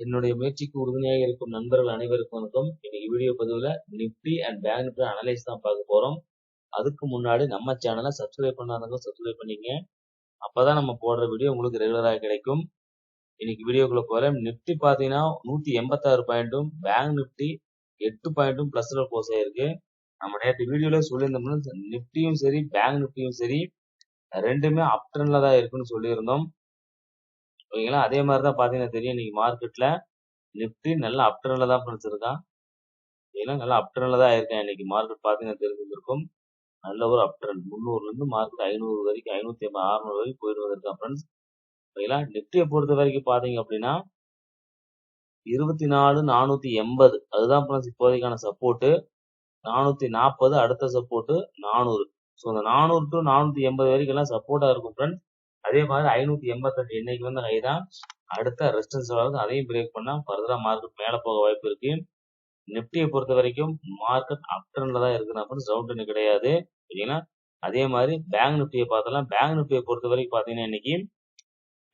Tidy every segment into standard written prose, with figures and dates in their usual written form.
என்னுடைய முயற்சிக்கு உறுதுணையாக இருக்கும் நண்பர்கள் அனைவருக்கும் வணக்கம். இன்னைக்கு வீடியோ பதிவுல Nifty and bank Nifty analyse தான் பார்க்க போறோம். அதுக்கு முன்னாடி நம்ம சேனலை சப்ஸ்கிரைப் பண்ணாதவங்க சப்ஸ்கிரைப் பண்ணிங்க. அப்பதான் நம்ம போடுற வீடியோ உங்களுக்கு ரெகுலராக கிடைக்கும். இன்னைக்கு வீடியோக்குள்ள போறேன். நிப்டி பாத்தீங்கன்னா 186 பாயிண்ட்டும் பேங்க் நிப்டி 8 பாயிண்ட்டும் பிளஸ்ல க்ளோஸ் ஆயிருக்கு. நம்ம நேற்று வீடியோல சொல்லியிருந்தோம்னா நிப்டியும் சரி பேங்க் நிப்டியும் சரி ரெண்டுமே அப் ட்ரெண்ட்ல தான் இருக்குன்னு சொல்லியிருந்தோம். ஓகேங்களா, அதே மாதிரி தான் பாத்தீங்கன்னா தெரியும் இன்னைக்கு மார்க்கெட்ல நிப்டி நல்லா அப் ட்ரெண்ட்ல தான் ஃப்ரெண்ட்ஸ் இருக்கான். ஏன்னா நல்லா அப் ட்ரெண்ட்ல தான் இருக்கேன். இன்னைக்கு மார்க்கெட் பாத்தீங்கன்னா தெரிஞ்சிருக்கும். நல்ல ஒரு அப் ட்ரெண்ட் 300ல இருந்து மார்க்கெட் 500 வரைக்கும் 550 600 வரைக்கும் போயிட்டு வந்திருக்கான் ஃப்ரெண்ட்ஸ். ஓகேங்களா, நிப்டியை பொறுத்த வரைக்கும் பாத்தீங்க அப்படின்னா 24,480 அதுதான் ஃப்ரெண்ட்ஸ் இப்போதைக்கான சப்போர்ட். 440 அடுத்த சப்போர்ட் 400. ஸோ அந்த 400 டு 480 வரைக்கும் எல்லாம் சப்போர்ட்டா இருக்கும் ஃப்ரெண்ட்ஸ். அதே மாதிரி 588 இன்னைக்கு வந்து ஹை தான். அடுத்த ரெசிஸ்டன்ஸ் லெவலுக்கு அதையும் பிரேக் பண்ணா ஃபர்தரா மார்க்கெட் மேல போக வாய்ப்பு இருக்கு. நிப்டியை பொறுத்த வரைக்கும் மார்க்கெட் அப் ட்ரெண்ட்ல தான் இருக்குன்னா டவுன் ட்ரெண்ட் கிடையாது. ஓகேங்களா, அதே மாதிரி பேங்க் நிப்டியை பார்த்தலாம். பேங்க் நிப்டியை பொறுத்த வரைக்கும் பாத்தீங்கன்னா இன்னைக்கு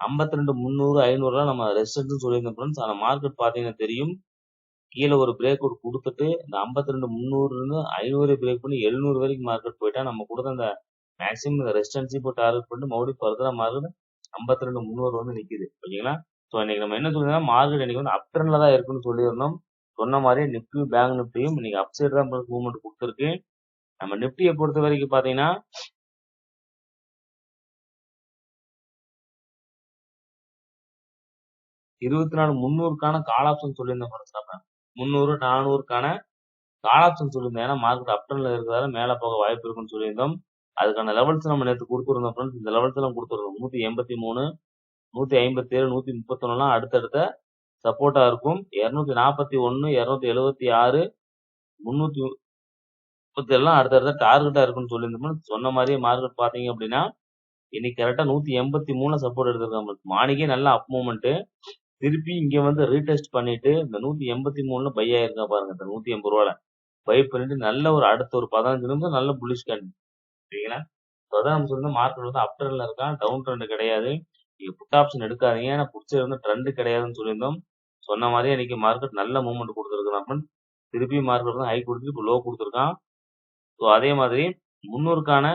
52 300 500 நம்ம ரெசிஸ்டன்ஸ் சொல்லியிருந்தோம் ஃப்ரெண்ட்ஸ். ஆனா மார்க்கெட் பாத்தீங்கன்னா தெரியும் கீழே ஒரு பிரேக் அவுட் கொடுத்துட்டு இந்த 52 300 இருந்து 500 பிரேக் பண்ணி 700 வரைக்கும் மார்க்கெட் போயிட்டா நம்ம கொடுத்த அந்த மேக்ஸிமம் இந்த ரெசிஸ்டன்ஸ் இப்போ டார்கெட் பண்ணிட்டு மறுபடியும் ஃபர்தரா மார்க்கெட் 52 300 வந்து நிக்குது. ஓகேங்களா, ஸோ இன்னைக்கு நம்ம என்ன சொல்லிருந்தோம் மார்க்கெட் இன்னைக்கு வந்து அப் ட்ரெண்ட்ல தான் இருக்குன்னு சொல்லியிருந்தோம். சொன்ன மாதிரி நிப்டி பேங்க் நிப்டியும் இன்னைக்கு அப் சைடு தான் மூவ்மெண்ட் கொடுத்துருக்கு. நம்ம நிப்டியை பொறுத்த வரைக்கும் பாத்தீங்கன்னா 24 300க்கான கால் ஆப்ஷன் சொல்லியிருந்தோம் ஃப்ரெண்ட்ஸ். நம்ம 300 400க்கான கால் ஆப்ஷன் சொல்லியிருந்தோம். ஏன்னா மார்க்கெட் அப் ட்ரெண்ட்ல இருக்கிறதால மேல போக வாய்ப்பு இருக்குன்னு சொல்லியிருந்தோம். அதுக்கான லெவல்ஸ் நம்ம நேற்று கொடுத்துருந்தோம் ஃப்ரெண்ட்ஸ். இந்த லெவல்ஸ் எல்லாம் கொடுத்துருந்தோம் 183 157 131 அடுத்தடுத்த சப்போர்ட்டா இருக்கும். 241 276 330 எல்லாம் அடுத்தடுத்த டார்கெட்டா இருக்குன்னு சொல்லியிருந்தோம். சொன்ன மாதிரியே மார்க்கெட் பாத்தீங்க அப்படின்னா இன்னைக்கு கரெக்டா 183 சப்போர்ட் எடுத்திருக்காங்க. மார்னிங்கே நல்ல அப் மூவ்மெண்ட் திருப்பி இங்க வந்து ரீடெஸ்ட் பண்ணிட்டு இந்த 183ல பை ஆயிருக்கா பாருங்க. இந்த 180 ரூபால பை பண்ணிட்டு நல்ல ஒரு அடுத்த ஒரு 15 நிமிஷம் நல்ல புல்லிஷ் கேண்டில். சரிங்களா, அதான் நம்ம சொல்லுங்க மார்க்கெட் வந்து அப் ட்ரெண்ட்ல இருக்கான், டவுன் ட்ரெண்ட் கிடையாது. நீங்க புட் ஆப்ஷன் எடுக்காதீங்க. ஏன்னா புட்ஸ் வந்து ட்ரெண்ட் கிடையாதுன்னு சொல்லியிருந்தோம். சொன்ன மாதிரியே இன்னைக்கு மார்க்கெட் நல்ல மூவ்மெண்ட் கொடுத்துருக்கான். திருப்பி மார்க்கெட் வந்து ஹை கொடுத்துட்டு இப்போ லோ கொடுத்துருக்கான். ஸோ அதே மாதிரி 300க்கான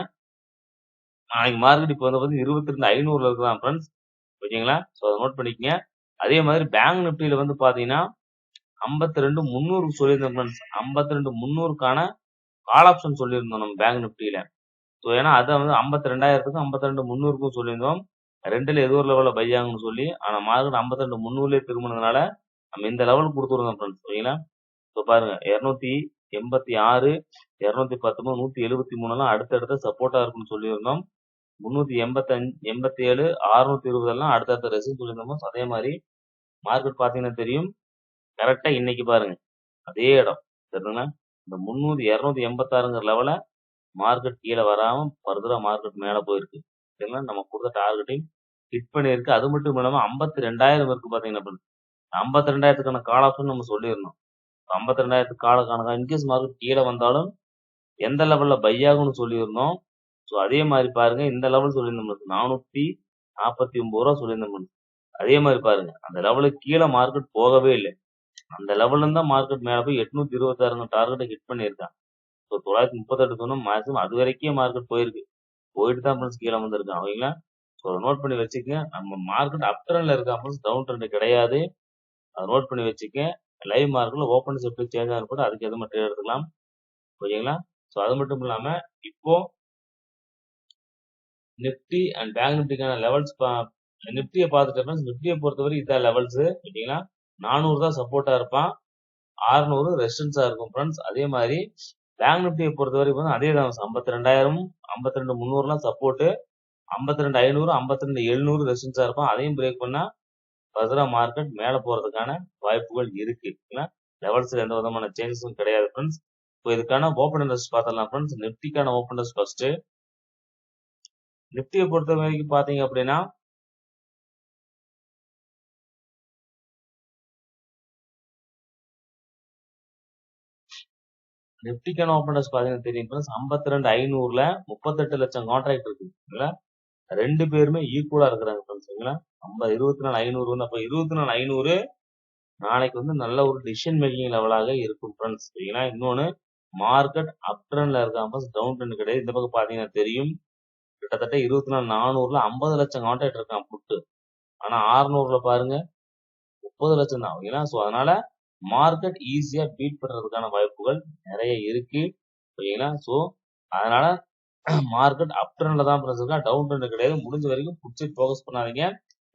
நாளைக்கு மார்க்கெட் இப்போ வந்து 22,500 இருக்கலாம் ஃப்ரெண்ட்ஸ். ஓகேங்களா, ஸோ அதை நோட் பண்ணிக்கங்க. அதே மாதிரி பேங்க் நிப்டியில வந்து பாத்தீங்கன்னா 52 300 சொல்லியிருந்தோம் ஃப்ரெண்ட்ஸ். 52 300க்கான கால் ஆப்ஷன் சொல்லியிருந்தோம் நம்ம பேங்க் நிப்டியில. ஸோ ஏன்னா அதை வந்து 52,000க்கும் 52 300க்கும் சொல்லியிருந்தோம். ரெண்டுல ஏதோ ஒரு லெவலில் பை ஆகும்னு சொல்லி. ஆனா மார்க்கெட் 52 300லேயே திரும்பினதுனால நம்ம இந்த லெவலுக்கு கொடுத்துருந்தோம் ஃப்ரெண்ட்ஸ். ஓகேங்களா, ஸோ பாருங்க 286 219 173 எல்லாம் அடுத்தடுத்த சப்போர்ட்டா இருக்குன்னு சொல்லியிருந்தோம். 385 87 620 எல்லாம் அடுத்தடுத்த ரெசிஸ்டன்ஸ் சொல்லியிருந்தோம். அதே மாதிரி மார்க்கெட் பாத்தீங்கன்னா தெரியும் கரெக்டா இன்னைக்கு பாருங்க அதே இடம் சரிங்களா, இந்த 300 286ங்கிற லெவல மார்க்கெட் கீழே வராம ஃபர்தரா மார்க்கெட் மேல போயிருக்கு. சரிங்களா, நம்ம கொடுத்த டார்கெட்டையும் ஹிட் பண்ணியிருக்கு. அது மட்டும் இல்லாம 52,000 இருக்கு பாத்தீங்கன்னா 52,000க்கான கால் ஆப்ஷன் நம்ம சொல்லியிருந்தோம். 52,000 காலக்கான இன்கேஸ் மார்க்கெட் கீழே வந்தாலும் எந்த லெவல்ல பை ஆகும்னு சொல்லியிருந்தோம். ஸோ அதே மாதிரி பாருங்க இந்த லெவல் சொல்லியிருந்தோம் 449 ரூபா சொல்லியிருந்தோம். அதே மாதிரி பாருங்க அந்த லெவலுக்கு கீழே மார்க்கெட் போகவே இல்லை. அந்த லெவல்ல இருந்தா மார்க்கெட் மேல போய் 826 டார்கெட்டை ஹிட் பண்ணியிருக்கான். ஸோ 938 சொன்னோம் மேக்ஸிமம் அது வரைக்கும் மார்க்கெட் போயிருக்கு. போயிட்டு தான் ஃப்ரெண்ட்ஸ் கீழே வந்திருக்கான். ஓகேங்களா, ஸோ நோட் பண்ணி வச்சுக்கங்க. நம்ம மார்க்கெட் அப் ட்ரெண்ட்ல இருக்கா ஃப்ரெண்ட்ஸ், டவுன் ட்ரெண்ட் கிடையாது. அதை நோட் பண்ணி வச்சுக்க. லைவ் மார்க்கெட்ல ஓப்பன் எப்படி சேஞ்ச் ஆகும் கூட அதுக்கு எது மட்டும் எடுத்துக்கலாம். ஓகேங்களா, ஸோ அது மட்டும் இல்லாம இப்போ நிப்டி அண்ட் பேங்க் நிப்டிக்கான லெவல்ஸ் நிப்டியை பார்த்துட்டு நிப்டியை பொறுத்தவரை இதான் லெவல்ஸ். ஓகேங்களா, 400 தான் சப்போர்ட்டா இருப்பான், 600 ரெசிஸ்டன்ஸா இருக்கும் ஃப்ரெண்ட்ஸ். அதே மாதிரி பேங்க் நிப்டியை பொறுத்தவரைக்கும் அதே தான் 52,000 52 300 சப்போர்ட், 52 500 52 700 ரெசிஸ்டன்ஸா இருப்பான். அதையும் பிரேக் பண்ணா ஃபர்தரா மார்க்கெட் மேல போறதுக்கான வாய்ப்புகள் இருக்கு. லெவல்ஸ்ல எந்த விதமான சேஞ்சஸும் கிடையாது ஃப்ரெண்ட்ஸ். இப்போ இதுக்கான ஓப்பன் இன்ட்ரெஸ்ட் பார்த்தலாம் ஃப்ரெண்ட்ஸ். நிப்டிக்கான ஓப்பன் இன்ட்ரெஸ்ட் ஃபர்ஸ்ட். நிப்டியை பொறுத்த வரைக்கும் பாத்தீங்க அப்படின்னா நிப்டிக்கான ஓப்பன் இன்ட்ரெஸ்ட் பாத்தீங்கன்னா தெரியும் ஃப்ரெண்ட்ஸ். 52,500ல 38 லட்சம் கான்ட்ராக்ட் இருக்கு. ரெண்டு பேருமே ஈக்குவலா இருக்கிறாங்க ஃப்ரெண்ட்ஸ். 24,500 வந்து அப்ப 24,500 நாளைக்கு வந்து நல்ல ஒரு டிசிஷன் மேக்கிங் லெவலாக இருக்கும் ஃப்ரெண்ட்ஸ். சரிங்களா? இன்னொன்னு மார்க்கெட் அப் ட்ரெண்ட்ல இருக்காம டவுன் ட்ரெண்ட் கிடையாது. இந்த பக்கம் பாத்தீங்கன்னா தெரியும். கிட்டத்தட்ட 24,400ல 50 லட்சம் கான்ட்ராக்ட் இருக்கான் புட்டு. ஆனா 600ல பாருங்க 30 லட்சம் தான். ஓகேங்களா? ஸோ அதனால மார்க்கெட் ஈஸியா பீட் பண்றதுக்கான வாய்ப்புகள் நிறைய இருக்கு. ஓகேங்களா? ஸோ அதனால மார்க்கெட் அப் ட்ரெண்ட்ல தான் இருக்கா, டவுன் ட்ரெண்ட் கிடையாது. முடிஞ்ச வரைக்கும் புடிச்சிட்டு ஃபோக்கஸ் பண்ணாதீங்க.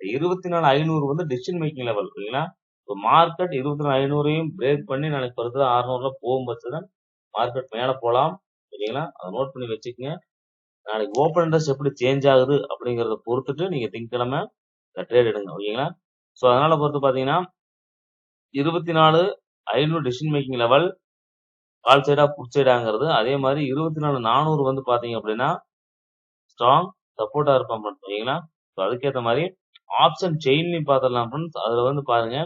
24,500 வந்து டிசிஷன் மேக்கிங் லெவல். ஓகேங்களா? ஸோ மார்க்கெட் 24,500ஐயும் பிரேக் பண்ணி நாளைக்கு படுத்து 600ல போகும் பட்சத்தில் மார்க்கெட் மேல போலாம். ஓகேங்களா? அதை நோட் பண்ணி வச்சுக்கோங்க. நாளைக்கு ஓப்பன் இன்ட்ரெஸ்ட் எப்படி சேஞ்ச் ஆகுது அப்படிங்கறத பொறுத்துட்டு நீங்க திங்கக்கிழமை ட்ரேட் எடுங்க. ஓகேங்களா? ஸோ அதனால பொறுத்து பாத்தீங்கன்னா 24,500 டிசிஷன் மேக்கிங் லெவல் கால் சைடா புட் சைடாங்கிறது. அதே மாதிரி 24,400 வந்து பாத்தீங்க அப்படின்னா ஸ்ட்ராங் சப்போர்ட்டா இருப்பான் ஃப்ரெண்ட்ஸ். ஓகேங்களா? ஸோ அதுக்கேற்ற மாதிரி ஆப்ஷன் செயின்லையும் பார்த்துடலாம் ஃப்ரெண்ட்ஸ். அதுல வந்து பாருங்க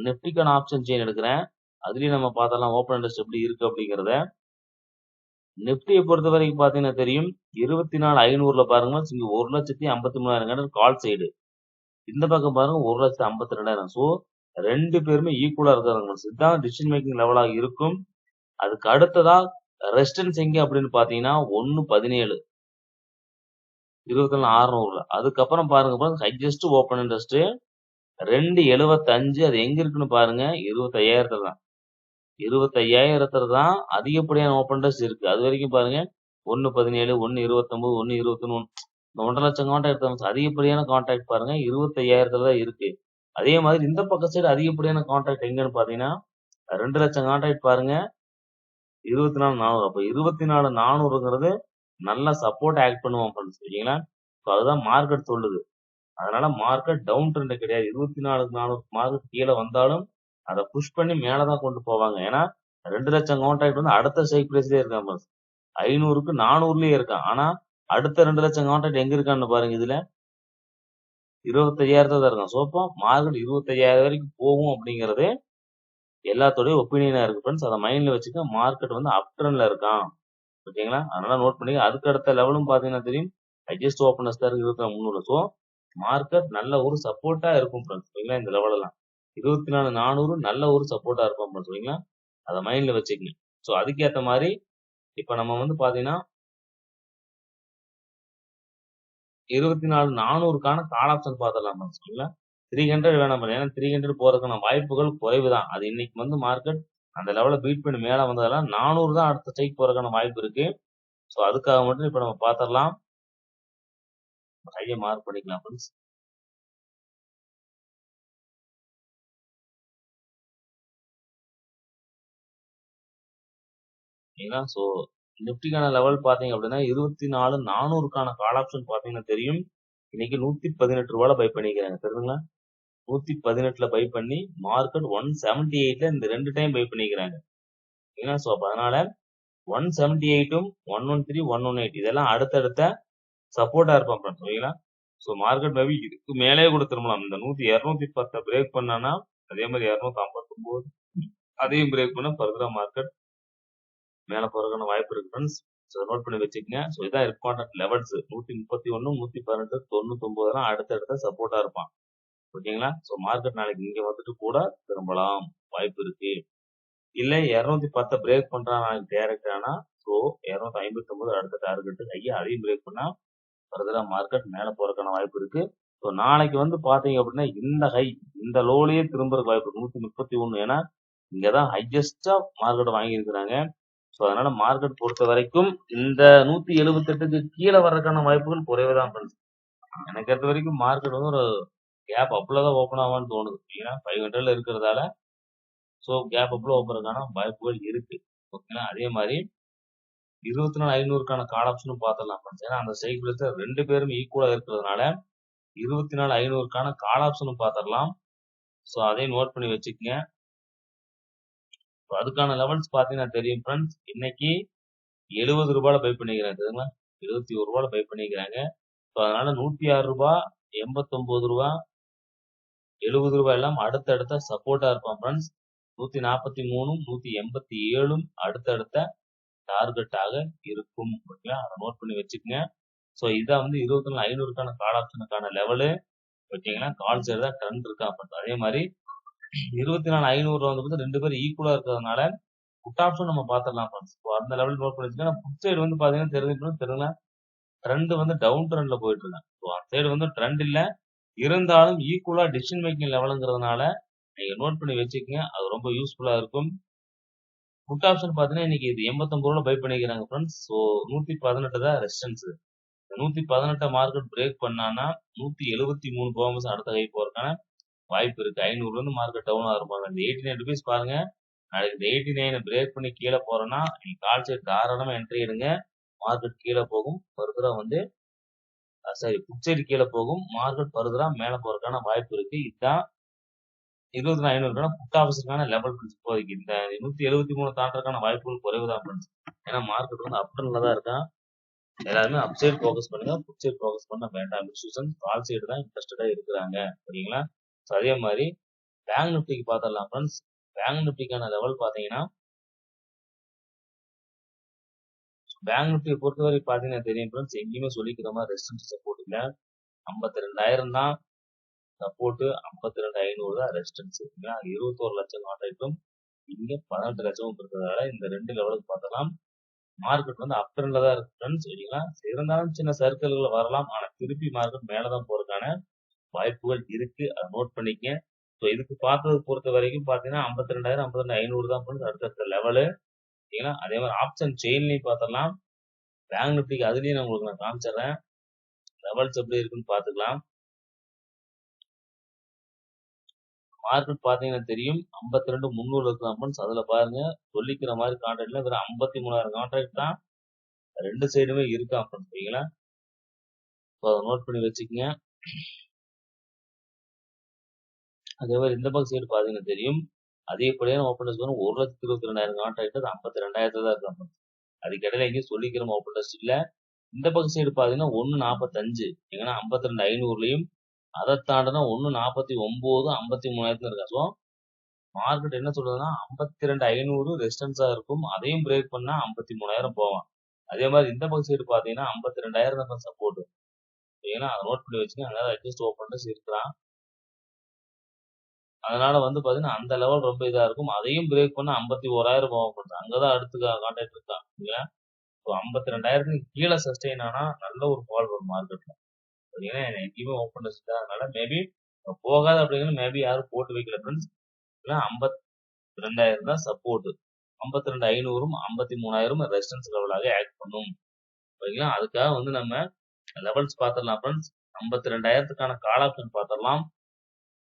நிஃப்டிக்கான ஆப்ஷன் செயின் எடுக்கிறேன். அதுலயும் நம்ம பார்த்தரலாம் ஓப்பன் இன்ட்ரெஸ்ட் எப்படி இருக்கு அப்படிங்கிறத. நிஃப்டியை பொறுத்த வரைக்கும் பாத்தீங்கன்னா தெரியும் 24,500ல பாருங்க இங்க 1,53,000 கால் சைடு. இந்த பக்கம் பாருங்க 1,52,000. ஸோ ரெண்டு பேருமே ஈக்குவலா இருக்காங்க. இதுதான் டிசிஷன் மேக்கிங் லெவலாக இருக்கும். அதுக்கு அடுத்ததா ரெசிஸ்டன்ஸ் எங்க அப்படின்னு பாத்தீங்கன்னா 1,17 24,600ல. அதுக்கப்புறம் பாருங்க ஹையஸ்ட் ஓப்பன் இன்ட்ரெஸ்ட் 2,75. அது எங்க இருக்குன்னு பாருங்க 25,000 தான். 25,000 தான் அதிகப்படியான ஓப்பன் இன்ட்ரெஸ்ட் இருக்கு. அது வரைக்கும் பாருங்க 1,17, 1,29, 1,21, 1,5 லட்சம் கான்ட்ராக்ட் அதிகப்படியான கான்ட்ராக்ட் பாருங்க 25,000 தான் இருக்கு. அதே மாதிரி இந்த பக்க சைடு அதிகப்படியான கான்ட்ராக்ட் எங்கன்னு பாத்தீங்கன்னா 2 லட்சம் கான்ட்ராக்ட் பாருங்க 24,400. அப்ப 24,400ங்கிறது நல்ல சப்போர்ட் ஆக்ட் பண்ணுவோம் ஃப்ரெண்ட்ஸ். சரிங்களா? அதுதான் மார்க்கெட் சொல்லுது. அதனால மார்க்கெட் டவுன் ட்ரெண்ட் கிடையாது. 24,400 மார்க்கெட் கீழே வந்தாலும் அதை புஷ் பண்ணி மேலதான் கொண்டு போவாங்க. ஏன்னா 2 லட்சம் கான்ட்ராக்ட் வந்து அடுத்த ஸ்ட்ரைக் பிரைஸ்லயே இருக்கான் ஃப்ரெண்ட்ஸ். 500க்கு 400லயே இருக்கான். ஆனா அடுத்த 2 லட்சம் கான்ட்ராக்ட் எங்க இருக்கான்னு பாருங்க. இதுல 25,000 தான் இருக்கான். சோப்பா மார்க்கெட் 25,000 வரைக்கும் போகும் அப்படிங்கறது எல்லாத்தோடய ஒப்பீனியனா இருக்கு ஃப்ரெண்ட்ஸ். அதை மைண்ட்ல வச்சுக்க. மார்க்கெட் வந்து அப் ட்ரெண்ட்ல இருக்கான். ஓகேங்களா? அதனால நோட் பண்ணி அதுக்கு அடுத்த லெவலும் பாத்தீங்கன்னா தெரியும் ஹையஸ்ட் ஓப்பனர்ஸ் தான் இருக்கு 24,300. ஸோ மார்க்கெட் நல்ல ஒரு சப்போர்ட்டா இருக்கும் ஃப்ரெண்ட்ஸ். ஓகேங்களா? இந்த லெவல் எல்லாம் 24,400 நல்ல ஒரு சப்போர்ட்டா இருக்கும் ஃப்ரெண்ட்ஸ். ஓகேங்களா? அதை மைண்ட்ல வச்சுக்கங்க. ஸோ அதுக்கேற்ற மாதிரி இப்ப நம்ம வந்து பாத்தீங்கன்னா 24,400க்கான கால் ஆப்ஷன் பார்த்துடலாம் ஃப்ரெண்ட்ஸ். ஓகேங்களா? 300 வேணாம். ஏன்னா 300 போறதுக்கான வாய்ப்புகள் குறைவு தான். அது இன்னைக்கு வந்து மார்க்கெட் அந்த லெவலை பீட் பண்ணி மேல வந்ததெல்லாம் 400 தான் அடுத்த ஸ்ட்ரைக் போறதுக்கான வாய்ப்பு இருக்கு. ஸோ அதுக்காக மட்டும் இப்ப நம்ம பாத்திரலாம். ஹையை மார்க் பண்ணிக்கலாம் ஃப்ரெண்ட்ஸ். ஓகேங்களா? ஸோ நிப்டிக்கான லெவல் பாத்தீங்க அப்படின்னா 24,400க்கான கால் ஆப்ஷன் பாத்தீங்கன்னா தெரியும் இன்னைக்கு 118 ரூபாயில பை பண்ணிக்கிறாங்க. தெரியுதுங்களா? 118ல பை பண்ணி மார்க்கெட் 178ல இந்த 2 டைம் பை பண்ணிக்கிறாங்க. ஓகேங்களா? ஸோ அப்ப அதனால 178ம் 113, 118 இதெல்லாம் அடுத்தடுத்த சப்போர்ட்டா இருப்பான் ஃப்ரெண்ட்ஸ். ஓகேங்களா? ஸோ மார்க்கெட் மேபி இதுக்கு மேலே கூட திரும்பலாம். இந்த 210 பிரேக் பண்ணானா அதே மாதிரி 259 அதையும் பிரேக் பண்ண ஃபர்தரா மார்க்கெட் மேல போறதுக்கான வாய்ப்பு இருக்கு ஃப்ரெண்ட்ஸ். ஸோ நோட் பண்ணி வச்சுக்கங்க. ஸோ இதான் இம்பார்ட்டன்ட் லெவல்ஸ் 131, 118, 99 அடுத்தடுத்த சப்போர்ட்டா இருப்பான். ஓகேங்களா? ஸோ மார்க்கெட் நாளைக்கு இங்க வந்துட்டு கூட திரும்பலாம் வாய்ப்பு இருக்கு. இல்ல 210 பிரேக் பண்றான் நாளைக்கு டைரக்ட் ஆனா ஸோ 259 அடுத்த டார்கெட் ஐயா அதையும் பிரேக் பண்ணா ஃபர்தரா மார்க்கெட் மேல போறதுக்கான வாய்ப்பு இருக்கு. ஸோ நாளைக்கு வந்து பாத்தீங்க அப்படின்னா இந்த ஹை இந்த லோலயே திரும்புறதுக்கு வாய்ப்பு இருக்கு 131. ஏன்னா இங்கதான் ஹையஸ்டா மார்க்கெட் வாங்கி இருக்கிறாங்க. ஸோ அதனால மார்க்கெட் பொறுத்த வரைக்கும் இந்த 178க்கு கீழே வர்றதுக்கான வாய்ப்புகள் குறைவுதான் ஃப்ரெண்ட்ஸ். எனக்கு பொறுத்த வரைக்கும் மார்க்கெட் வந்து ஒரு கேப் அப்லதான் ஓப்பன் ஆகும்னு தோணுது. ஏன்னா 500ல இருக்கிறதால ஸோ கேப் அப்ல ஓப்பனுக்கான வாய்ப்புகள் இருக்கு. ஓகேங்களா? அதே மாதிரி 24,500க்கான கால் ஆப்ஷனும் பார்த்துடலாம் ஃப்ரெண்ட்ஸ். ஏன்னா அந்த ஸ்ட்ரைக் பிரைஸ்ல ரெண்டு பேரும் ஈக்குவலா இருக்கிறதுனால 24,500க்கான கால் ஆப்ஷனும் பார்த்துடலாம். ஸோ அதையும் நோட் பண்ணி வச்சுக்கங்க. அதுக்கான லெவல்ஸ் பாத்தீங்கன்னா தெரியும் ஃப்ரெண்ட்ஸ். இன்னைக்கு 70 ரூபாயில பை பண்ணிக்கிறாங்க. தெரியுங்களா? 71 ரூபாயில பை பண்ணிக்கிறாங்க. ஸோ அதனால 106 ரூபாய், 89 ரூபாய், 70 ரூபாய் எல்லாம் அடுத்தடுத்த சப்போர்ட்டா இருப்பான் ஃப்ரெண்ட்ஸ். 143, 187 அடுத்தடுத்த டார்கெட்டாக இருக்கும். ஓகேங்களா? அதை நோட் பண்ணி வச்சுக்கோங்க. ஸோ இதான் வந்து 24,500க்கான கால் ஆப்ஷனுக்கான லெவலு. ஓகேங்களா? கால் சைடு தான் ட்ரெண்ட் இருக்கா. அதே மாதிரி 24,500 வந்து 2 பேரும் ஈக்குவலா இருக்கிறதுனால புட் ஆப்ஷன் நம்ம பார்த்துடலாம் ஃப்ரெண்ட்ஸ். அந்த லெவல் நோட் பண்ணி வச்சுக்கோங்க. புட் சைடு வந்து பாத்தீங்கன்னா தெரியுங்களா, ட்ரெண்ட் வந்து டவுன் ட்ரெண்ட்ல போயிட்டு இருக்காங்க. அந்த சைடு வந்து ட்ரெண்ட் இல்ல, இருந்தாலும் ஈக்குவலா டிசிஷன் மேக்கிங் லெவலுங்கிறதுனால நீங்க நோட் பண்ணி வச்சுக்கோங்க. அது ரொம்ப யூஸ்ஃபுல்லா இருக்கும். புட் ஆப்ஷன் பாத்தீங்கன்னா இன்னைக்கு இது 89 ரூபாய் பை பண்ணிக்கிறாங்க ஃப்ரெண்ட்ஸ். ஸோ 118 தான் ரெசிஸ்டன்ஸ். 118 மார்க்கெட் பிரேக் பண்ணானா 173 போகாம அடுத்த ஹை போறதுக்கான வாய்ப்பு இருக்கு. 500 இருந்து மார்க்கெட் டவுன் ஆகிருப்பாங்க. இந்த 89 ருபீஸ் பாருங்க, நாளைக்கு இந்த 89 பிரேக் பண்ணி கீழே போறோம்னா நீங்க கால் சைட் தாராளமா என்ட்ரி எடுங்க. மார்க்கெட் கீழே போகும், ஃபர்தரா வந்து சாரி புட் சைடு கீழே போகும், மார்க்கெட் ஃபர்தரா மேல போறதுக்கான வாய்ப்பு இருக்கு. இதுதான் 20,500 புட் ஆப்ஷனுக்கான லெவல் இப்போதைக்கு. இந்த 173 தாண்டறதுக்கான வாய்ப்புகள் குறைவு தான் ஃப்ரெண்ட்ஸ். ஏன்னா மார்க்கெட் வந்து அப் ட்ரெண்ட்ல தான் இருக்கான். எல்லாருமே அப் சைடு ஃபோக்கஸ் பண்ணுங்க, புட் சைடு ஃபோக்கஸ் பண்ண வேண்டாம். இன்ஸ்டியூஷன் கால் சைடு தான் இன்ட்ரெஸ்டடா இருக்கிறாங்க. சரிங்களா? ஸோ அதே மாதிரி பேங்க் நிஃப்டிக்கு பார்த்துடலாம் ஃப்ரெண்ட்ஸ். பேங்க் நிஃப்டிக்கான லெவல் பார்த்தீங்கன்னா, பேங்க் நிஃப்டியை பொறுத்தவரை பார்த்தீங்கன்னா தெரியும் ஃப்ரெண்ட்ஸ், எங்கேயுமே சொல்லிக்கிற மாதிரி ரெசிஸ்டன்ஸ் சப்போர்ட் இல்லை. 52,000 தான் சப்போர்ட், 52,500 தான் ரெசிஸ்டன்ஸ். 21 லட்சம் கான்ட்ராக்டும் இங்க 18 லட்சமும் இருக்கிறதால இந்த ரெண்டு லெவலுக்கு பார்த்தலாம். மார்க்கெட் வந்து அப் ட்ரெண்ட்ல தான் இருக்கு ஃப்ரெண்ட்ஸ். சரிங்களா? இருந்தாலும் சின்ன சர்க்கிள்கள் வரலாம், ஆனா திருப்பி மார்க்கெட் மேலதான் போறதுக்கான வாய்ப்புகள் இருக்கு. அதை நோட் பண்ணிக்க. ஸோ இதுக்கு பார்த்தது பொறுத்த வரைக்கும் பார்த்தீங்கன்னா 52,000 52,500 தான் ஃப்ரெண்ட்ஸ் அடுத்தடுத்த லெவலு. சரிங்களா? அதே மாதிரி ஆப்ஷன் செயின்லையும் பார்த்தலாம். பேங்க் நிஃப்டிக்கு அதுலயும் நான் உங்களுக்கு காமிச்சிடுறேன். லெவல்ஸ் எப்படி இருக்குன்னு பார்த்துக்கலாம். மார்க்கெட் பார்த்தீங்கன்னா தெரியும் 52,300 இருக்கலாம் ஃப்ரெண்ட்ஸ். அதுல பாருங்க சொல்லிக்கிற மாதிரி கான்ட்ராக்ட்ல வெறும் 53,000 கான்ட்ராக்ட் தான் ரெண்டு சைடுமே இருக்கா ஃப்ரெண்ட்ஸ். சரிங்களா? ஸோ அதை நோட் பண்ணி வச்சுக்கோங்க. அதே மாதிரி இந்த பக்கம் சைடு பார்த்தீங்கன்னா தெரியும் அதிகப்படியான ஓப்பன் டெஸ்ட் வரும் 1,22,000 கான்ட்ராக்ட், அது 52,000 தான் இருக்காங்க. அதுக்கு இடையில எங்கேயும் சொல்லிக்கிற ஓப்பன் டெஸ்ட் இல்ல. இந்த பக்கம் சைடு பார்த்தீங்கன்னா 1,45 எங்கன்னா 52,500லயும், அதை தாண்டினா 1,49 53,000 இருக்கா. ஸோ மார்க்கெட் என்ன சொல்றதுன்னா 52,500 ரெசிஸ்டன்ஸா இருக்கும், அதையும் பிரேக் பண்ணா 53,000 போவான். அதே மாதிரி இந்த பக்கம் சைடு பார்த்தீங்கன்னா 52,000 தான் சப்போர்ட். ஏன்னா அதை நோட் பண்ணி வச்சுங்க. அதாவது அட்ஜஸ்ட் ஓப்பன் டெஸ்ட் இருக்கலாம். அதனால வந்து பாத்தீங்கன்னா அந்த லெவல் ரொம்ப இதா இருக்கும், அதையும் பிரேக் பண்ண 51,000 போகும். அங்கதான் அடுத்து கான்டாக்ட் இருக்கான். சரிங்களா? 52,000 கீழே சஸ்டெயின் ஆனா நல்ல ஒரு ஃபால் வரும் மார்க்கெட்ல. சரிங்களா? எங்கேயுமே ஓப்பன் டெஸ்ட் தான், அதனால மேபி போகாது அப்படிங்கிறது மேபி யாரும் போட்டு வைக்கல ஃப்ரெண்ட்ஸ். 52,000 தான் சப்போர்ட், 52,500ம் 53,000 ரெசிஸ்டன்ஸ் லெவலாக ஆக்ட் பண்ணும். சரிங்களா? அதுக்காக வந்து நம்ம லெவல்ஸ் பார்த்துடலாம் ஃப்ரெண்ட்ஸ். 52,000க்கான கால் ஆப்ஷன் பார்த்துடலாம்.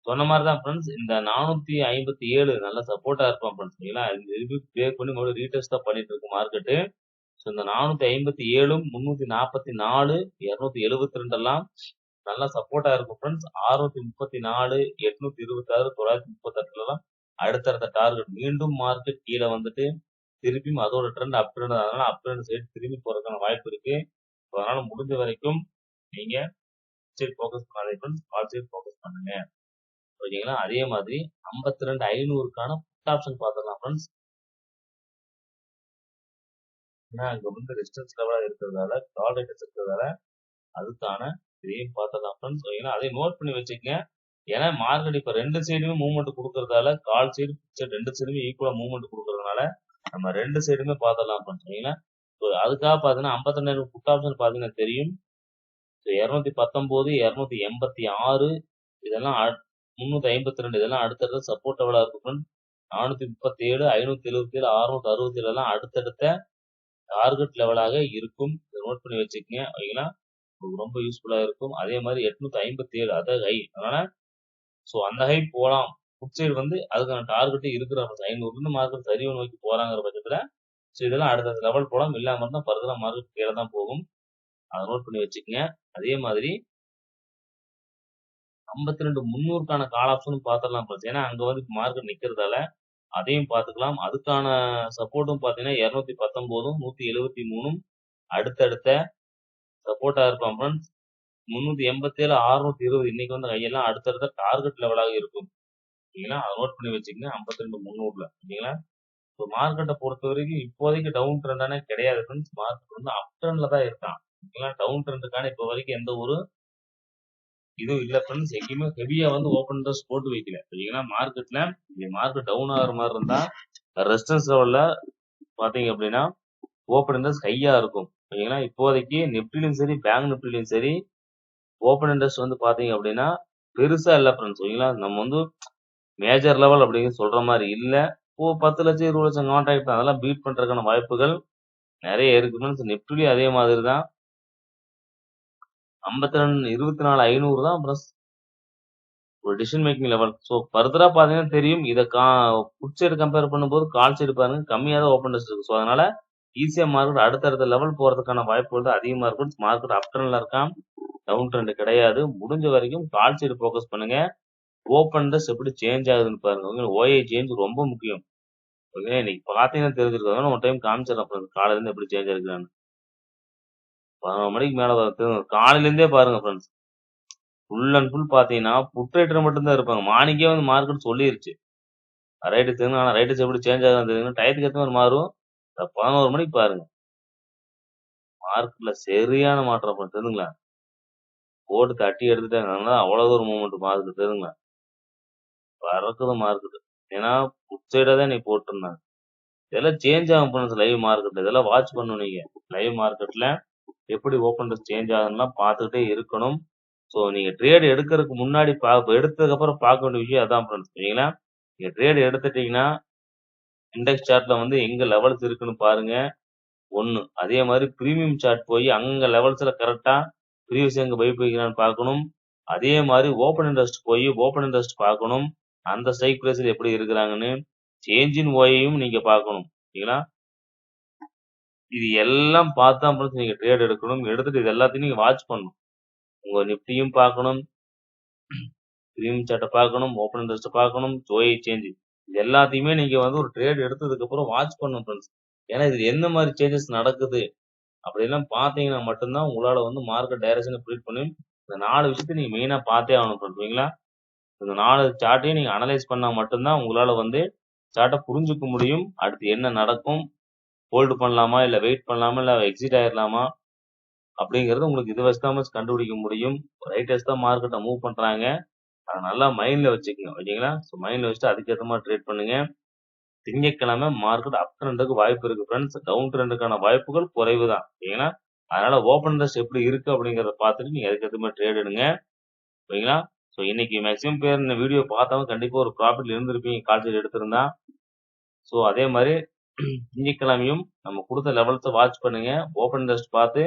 சொன்ன மாதிரி தான் ஃப்ரெண்ட்ஸ், இந்த 457 நல்ல சப்போர்ட்டா இருப்பான் ஃப்ரெண்ட்ஸ். சரிங்களா? இந்த ரிவ்யூ பிரேக் பண்ணி மறுபடியும் ரீடெஸ்ட் தான் பண்ணிட்டு இருக்கு மார்க்கெட்டு. ஸோ இந்த 457ம் 344 272 எல்லாம் நல்லா சப்போர்ட்டா இருக்கும் ஃப்ரெண்ட்ஸ். 634 826 938 எல்லாம் அடுத்தடுத்த டார்கெட். மீண்டும் மார்க்கெட் கீழே வந்துட்டு திருப்பியும் அதோட ட்ரெண்ட் அப் ட்ரெண்ட், அதனால அப் ட்ரெண்ட் சைடு திரும்பி போறதுக்கான வாய்ப்பு இருக்கு. அதனால முடிஞ்ச வரைக்கும் நீங்க சைடு ஃபோக்கஸ் பண்ணாதீங்க ஃப்ரெண்ட்ஸ், கால் சைடு ஃபோக்கஸ் பண்ணுங்க. ஓகேங்களா? அதே மாதிரி 52,500க்கான புட் ஆப்ஷன் பார்த்துடலாம் ஃப்ரெண்ட்ஸ். ஏன்னா அங்க வந்து ரெசிஸ்டன்ஸ் லெவலா இருக்கிறதால, கால் ரேட்டஸ் இருக்கிறதால அதுக்கான இதையும் பார்த்துடலாம் ஃப்ரெண்ட்ஸ். ஓகேங்களா? அதையும் நோட் பண்ணி வச்சுக்கங்க. ஏன்னா மார்க்கெட் இப்ப ரெண்டு சைடுமே மூவ்மெண்ட் கொடுக்கறதால, கால் சைடு சைடு ரெண்டு சைடுமே ஈக்குவலா மூவ்மெண்ட் கொடுக்கறதுனால நம்ம ரெண்டு சைடுமே பார்த்துடலாம் ஃப்ரெண்ட்ஸ். ஓகேங்களா? அதுக்காக பாத்தீங்கன்னா 52,000 புட் ஆப்ஷன் பாத்தீங்கன்னா தெரியும் 219 286 இதெல்லாம் 352 இதெல்லாம் அடுத்தடுத்த சப்போர்ட் லெவலா இருக்கும். 437 577 667 எல்லாம் அடுத்தடுத்த டார்கெட் லெவலாக இருக்கும். இதை நோட் பண்ணி வச்சுக்கோங்க. ஓகேங்களா? ரொம்ப யூஸ்ஃபுல்லா இருக்கும். அதே மாதிரி 857 அதாவது ஹை, அதனால ஸோ அந்த ஹை போகலாம். புட் சைடு வந்து அதுக்கான டார்கெட் இருக்கிற 500 மார்க்கெட் சரிவு நோக்கி போறாங்கிற பட்சத்துல ஸோ இதெல்லாம் அடுத்த லெவல் போகலாம். இல்லாம இருந்தா ஃபர்தரா மார்க்கெட் கீழே தான் போகும். அதை நோட் பண்ணி வச்சுக்கோங்க. அதே மாதிரி 52,300க்கான கால் ஆப்ஷனும் பார்த்துடலாம் ஃப்ரெண்ட்ஸ். ஏன்னா அங்க வந்து மார்க்கெட் நிக்கிறதால அதையும் பார்த்துக்கலாம். அதுக்கான சப்போர்ட்டும் பாத்தீங்கன்னா 219ம் 173ம் அடுத்தடுத்த சப்போர்ட்டா இருப்பான் ஃப்ரெண்ட்ஸ். 387 620 இன்னைக்கு வந்து கையெல்லாம் அடுத்தடுத்த டார்கெட் லெவலாக இருக்கும். சரிங்களா? அதை நோட் பண்ணி வச்சுக்கோங்க 52,300ல. சரிங்களா? இப்போ மார்க்கெட்டை பொறுத்த வரைக்கும் இப்போதைக்கு டவுன் ட்ரெண்டானே கிடையாது ஃப்ரெண்ட்ஸ். மார்க்கெட் வந்து அப் ட்ரெண்ட்ல தான் இருக்கான். சரிங்களா? டவுன் ட்ரெண்டுக்கான இப்போ வரைக்கும் எந்த ஒரு இதுவும் இல்ல ஃப்ரெண்ட்ஸ். எங்கேயுமே ஹெவியா வந்து ஓப்பன் இன்ட்ரெஸ்ட் போட்டு வைக்கல. சரிங்களா? மார்க்கெட்ல மார்க்கெட் டவுன் ஆகுற மாதிரி இருந்தா ரெசிஸ்டன்ஸ் லெவல்ல பாத்தீங்க அப்படின்னா ஓப்பன் இன்ட்ரெஸ்ட் ஹையா இருக்கும். சரிங்களா? இப்போதைக்கு நிப்டிலையும் சரி பேங்க் நிப்டிலையும் சரி ஓப்பன் இன்ட்ரெஸ்ட் வந்து பாத்தீங்க அப்படின்னா பெருசா இல்ல ஃப்ரெண்ட்ஸ். சரிங்களா? நம்ம வந்து மேஜர் லெவல் அப்படிங்கிற சொல்ற மாதிரி இல்ல. 10 லட்சம் 20 லட்சம் கான்ட்ராக்ட் அதெல்லாம் பீட் பண்றதுக்கான வாய்ப்புகள் நிறைய இருக்கு ஃப்ரெண்ட்ஸ். நிப்டிலையும் அதே மாதிரி தான் 52 24,500 தான் ப்ளஸ் ஒரு டிசிஷன் மேக்கிங் லெவல். ஸோ ஃபர்தரா பாத்தீங்கன்னா தெரியும். இதை புட் சைடு கம்பேர் பண்ணும்போது கால் சைடு பாருங்க கம்மியா தான் ஓப்பன் இன்ட்ரெஸ்ட் இருக்கு. ஸோ அதனால ஈஸியா மார்க்கெட் அடுத்தடுத்த லெவல் போறதுக்கான வாய்ப்புகள் தான் அதிகமா இருக்கும். மார்க்கெட் அப் ட்ரெண்ட்ல இருக்கான், டவுன் ட்ரெண்ட் கிடையாது. முடிஞ்ச வரைக்கும் கால் சைடு ஃபோக்கஸ் பண்ணுங்க. ஓப்பன் இன்ட்ரெஸ்ட் எப்படி சேஞ்ச் ஆகுதுன்னு பாருங்க. ஓஏ சேஞ்ச் ரொம்ப முக்கியம். ஓகே, இன்னைக்கு பாத்தீங்கன்னா தெரிஞ்சிருக்காங்க. ஒரு டைம் காமிச்சிடறேன் காலையில இருந்து எப்படி சேஞ்ச் ஆயிருக்கான்னு. 11 மணிக்கு மேல காலையில இருந்தே பாருங்க ஃப்ரெண்ட்ஸ். ஃபுல் அண்ட் ஃபுல் பாத்தீங்கன்னா புட் ரைட்டர் மட்டும் தான் இருப்பாங்க. மார்னிங்கே வந்து மார்க்கெட் சொல்லிருச்சு ரைட்டு தெரியும். ஆனா ரைட்டு எப்படி சேஞ்ச் ஆகுது தெரியும். டயத்துக்கு ஏற்ற மாதிரி மாறும். 11 மணிக்கு பாருங்க மார்க்கெட்ல சரியான மாற்றம் தெரியுதுங்களா? போட்டு தட்டி எடுத்துட்டாங்க. அதனால அவ்வளவு ஒரு மூவ்மெண்ட் மார்க்கெட் தெரியுதுங்களா? பறக்குது மார்க்கெட். ஏன்னா புட் சைடா தான் நீ போட்டிருந்தாங்க. இதெல்லாம் சேஞ்ச் ஆகும் ஃப்ரெண்ட்ஸ் லைவ் மார்க்கெட். இதெல்லாம் வாட்ச் பண்ணணும் நீங்க. லைவ் மார்க்கெட்ல எப்படி ஓப்பன் சேஞ்ச் ஆகுதுன்னா பார்த்துக்கிட்டே இருக்கணும். ஸோ நீங்க ட்ரேட் எடுக்கிறதுக்கு முன்னாடி எடுத்ததுக்கு அப்புறம் பார்க்க வேண்டிய விஷயம் அதான் ஃப்ரெண்ட்ஸ். சரிங்களா? நீங்க ட்ரேட் எடுத்துட்டீங்கன்னா இண்டெக்ஸ் சார்ட்ல வந்து எங்க லெவல்ஸ் இருக்குன்னு பாருங்க. ஒண்ணு. அதே மாதிரி பிரீமியம் சார்ட் போய் அங்க லெவல்ஸ்ல கரெக்டா ப்ரீவியஸ் எங்க பை போய்க்கிறான்னு பார்க்கணும். அதே மாதிரி ஓப்பன் இன்ட்ரெஸ்ட் போய் ஓப்பன் இன்ட்ரெஸ்ட் பார்க்கணும். அந்த ஸ்ட்ரைக் பிரைஸ்ல எப்படி இருக்கிறாங்கன்னு சேஞ்ச் இன் ஓயையும் நீங்க பார்க்கணும். சரிங்களா? இது எல்லாம் பார்த்து தான் நீங்க ட்ரேட் எடுக்கணும். எடுத்துட்டு இது எல்லாத்தையும் நீங்க வாட்ச் பண்ணணும். உங்க நிப்டியும் பார்க்கணும், பிரீமியம் சார்ட்டை பார்க்கணும், ஓப்பன் இன்ட்ரெஸ்ட் பார்க்கணும், ஓஏ சேஞ்ச் இது எல்லாத்தையுமே நீங்க வந்து ஒரு ட்ரேட் எடுத்ததுக்கு அப்புறம் வாட்ச் பண்ணணும் ஃப்ரெண்ட்ஸ். ஏன்னா இது எந்த மாதிரி சேஞ்சஸ் நடக்குது அப்படிலாம் பார்த்தீங்கன்னா மட்டும்தான் உங்களால வந்து மார்க்கெட் டைரக்ஷனை ப்ரீட் பண்ணி இந்த 4 விஷயத்தை நீங்க மெயினா பார்த்தே ஆகணும் ஃப்ரெண்ட்ஸ். இந்த 4 சார்ட்டையும் நீங்க அனலைஸ் பண்ணா மட்டும்தான் உங்களால வந்து சார்ட்டை புரிஞ்சுக்க முடியும். அடுத்து என்ன நடக்கும், ஹோல்டு பண்ணலாமா இல்ல வெயிட் பண்ணலாமா இல்ல எக்ஸிட் ஆயிடலாமா அப்படிங்கறது உங்களுக்கு இது வச்சு கண்டுபிடிக்க முடியும். ரைட்டர்ஸ் தான் மார்க்கெட்டை மூவ் பண்றாங்க. அதை நல்லா மைண்ட்ல வச்சுக்கோங்க. ஓகேங்களா? ஸோ மைண்ட்ல வச்சுட்டு அதுக்கேற்ற மாதிரி ட்ரேட் பண்ணுங்க. திங்கட்கிழமை மார்க்கெட் அப் ட்ரெண்டுக்கு வாய்ப்பு இருக்கு ஃப்ரெண்ட்ஸ். டவுன் ட்ரெண்டுக்கான வாய்ப்புகள் குறைவு தான். ஓகேங்களா? அதனால ஓப்பன் இன்ட்ரெஸ்ட் எப்படி இருக்கு அப்படிங்கறத பார்த்துட்டு நீங்க அதுக்கேற்ற மாதிரி ட்ரேட் எடுங்க. ஓகேங்களா? ஸோ இன்னைக்கு மேக்ஸிமம் பேர் இந்த வீடியோ பார்த்தவங்க கண்டிப்பா ஒரு ப்ராஃபிட்ல இருந்திருப்பீங்க கால் சைடு எடுத்திருந்தா. ஸோ அதே மாதிரி திங்கட்கிழமையும் நம்ம கொடுத்த லெவல்ஸை வாட்ச் பண்ணுங்க. ஓப்பன் இன்ட்ரெஸ்ட் பார்த்து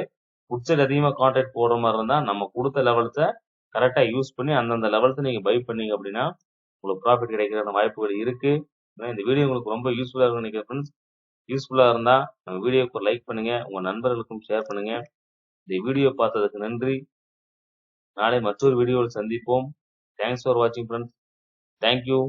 புட் சைடு அதிகமாக கான்ட்ராக்ட் போடுற மாதிரி இருந்தா நம்ம கொடுத்த லெவல்ஸை கரெக்டா யூஸ் பண்ணி அந்தந்த லெவல்ஸை நீங்க பை பண்ணீங்க அப்படின்னா உங்களுக்கு ப்ராஃபிட் கிடைக்கிற வாய்ப்புகள் இருக்கு. இந்த வீடியோ உங்களுக்கு ரொம்ப யூஸ்ஃபுல்லா இருக்கும்னு நினைக்கிறேன் ஃப்ரெண்ட்ஸ். யூஸ்ஃபுல்லா இருந்தா நம்ம வீடியோக்கு ஒரு லைக் பண்ணுங்க, உங்க நண்பர்களுக்கும் ஷேர் பண்ணுங்க. இந்த வீடியோ பார்த்ததுக்கு நன்றி. நாளை மற்றொரு வீடியோவில் சந்திப்போம். தேங்க்ஸ் ஃபார் வாட்சிங் ஃப்ரெண்ட்ஸ். தேங்க்யூ.